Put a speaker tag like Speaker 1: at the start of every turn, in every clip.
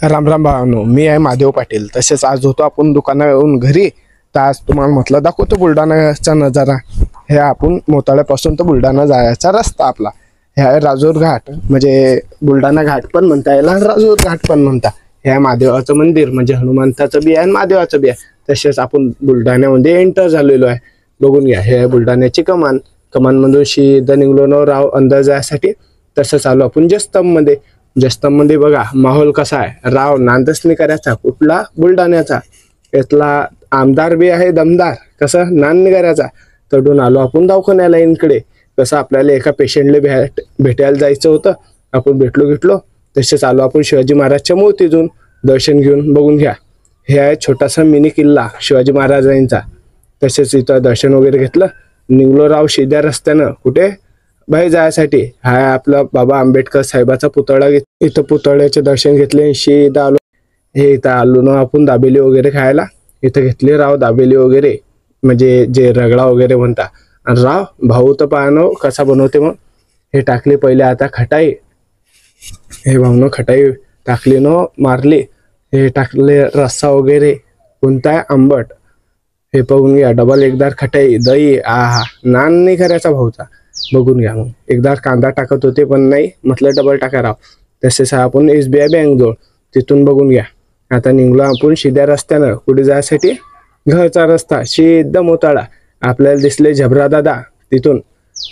Speaker 1: राम राम भावानो, मी आहे महादेव पाटील। तसेच आज होतो आपण दुकानावरून घरी, तर आज तुम्हाला म्हटलं दाखवतो बुलढाण्याचा नजारा। हे आपण मोताळ्यापासून तर बुलढाणा जायचा रस्ता आपला हे आहे राजूर घाट, म्हणजे बुलढाणा घाट पण म्हणता येईल, राजूर घाट पण म्हणता। हे आहे महादेवाचं मंदिर, म्हणजे हनुमंताचं बी आहे आणि महादेवाचं बी आहे। तसेच आपण बुलढाण्यामध्ये एंटर झालेलो आहे, बघून घ्या। हे आहे बुलढाण्याची कमान, कमानमधून सीधा निघलो न राव अंदर जायसाठी। तसंच आलो आपण जस्तंभमध्ये, जस्तंभमध्ये बघा माहोल कसा आहे। राव नांदच नाही करायचा, कुठला बुलढाण्याचा, यातला आमदार बी आहे दमदार, कसं नांद नाही करायचा। तडून आलो आपण दवाखान्या लाईनकडे, कसं आपल्याला एका पेशंटला भेटायला जायचं होतं, आपण भेटलो। तसेच आलो आपण शिवाजी महाराजच्या मूर्तीतून दर्शन घेऊन, बघून घ्या। हे आहे छोटासा मिनी किल्ला शिवाजी महाराजांचा। तसेच इथं दर्शन वगैरे घेतलं, निघलो राव सीध्या रस्त्यानं कुठे बाहेर जायसाठी। हा आपला बाबा आंबेडकर साहेबाचा पुतळा, इथं पुतळ्याचे दर्शन घेतले, सीधा आलो। हे इथं आलो ना आपण दाबेली वगैरे खायला, इथं घेतली राव दाबेली वगैरे, म्हणजे जे रगडा वगैरे म्हणता। आणि राव भाऊ तर पाहणं कसा बनवते मग। हे टाकले पहिले आता खटाई, हे भाऊनं खटाई टाकली न मारली। हे टाकले रस्सा वगैरे, कोणता आहे आंबट, हे बघून घ्या। डबल एकदार खटाई दही, आहा नान नाही करायचा भाऊचा, बघून घ्या। मग एकदार कांदा टाकत होते पण नाही, म्हटलं डबल टाका राव। तसेच आपण SBI बँक जवळ, तिथून बघून घ्या। आता निघलो आपण सीध्या रस्त्यानं कुठे जायसाठी, घरचा रस्ता सीधा मोताळा। आपल्याला दिसले झबरा दादा, तिथून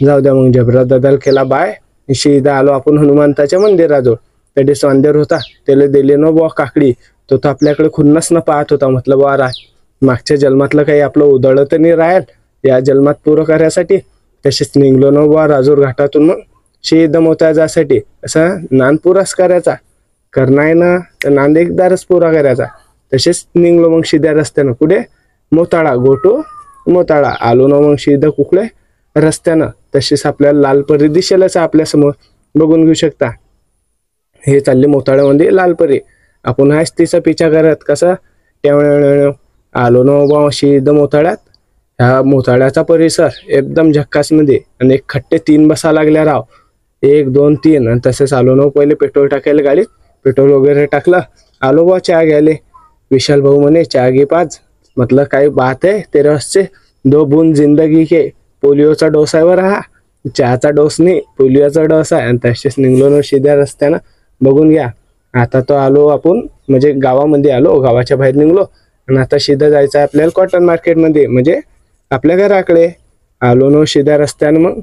Speaker 1: जाऊ द्या। मग झबरा दादाला केला बाय, सीधा आलो आपण हनुमंताच्या मंदिराजवळ। त्याने संदेर होता, त्याला दिले न बुवा काकडी, तो आपल्याकडे खुन्नस न पाहत होता। म्हटलं बुवा मागच्या जन्मातलं काही आपलं उधळलं तर नाही राहील, या जन्मात पुरं करायसाठी। तसेच निघलो न बुवा राजूर घाटातून, मग सीधा मोताळा जायसाठी। असं नांद पुराच करायचा, करणार ना तर नांद एकदारच पुरा करायचा। तसेच निघलो मग सीध्या रस्त्यानं कुठे मोताळा, गोटो मोताळा। आलो ना मग सीधा कुकडे रस्त्यानं। तसेच आपल्याला लालपरी दिसेलच आपल्या समोर, बघून घेऊ शकता। हे चालले मोताळ्यामध्ये लालपरी, आपण हाच तिचा पिछा करत कसं तेवढ्या आलो ना बाबा सीधा मोताळ्यात। ह्या मोताळ्याचा परिसर एकदम झक्कासमध्ये, आणि खट्टे 3 बसा लागल्या राव, 1 2 3। आणि तसेच आलो ना पहिले पेट्रोल टाकायला गाडीत, पेट्रोल वगैरे टाकलं, आलो बा चहा घ्यायले। विशाल भाऊ म्हणे चहा घे 5, म्हटलं काही बात आहे तेरे वास्ते, 2 बूंद जिंदगी के, पोलिओचा डोस आहे बरं हा, चहाचा डोस नाही पोलिओचा डोस आहे। आणि तसेच निघलो ना सीध्या रस्त्यानं, बघून घ्या। आता तो आलो आपण, म्हणजे गावामध्ये आलो, गावाच्या बाहेर निघलो। आणि आता सीधा जायचं आहे आपल्याला कॉटन मार्केटमध्ये, म्हणजे आपल्या घराकडे। आलो ना सीध्या रस्त्यानं, मग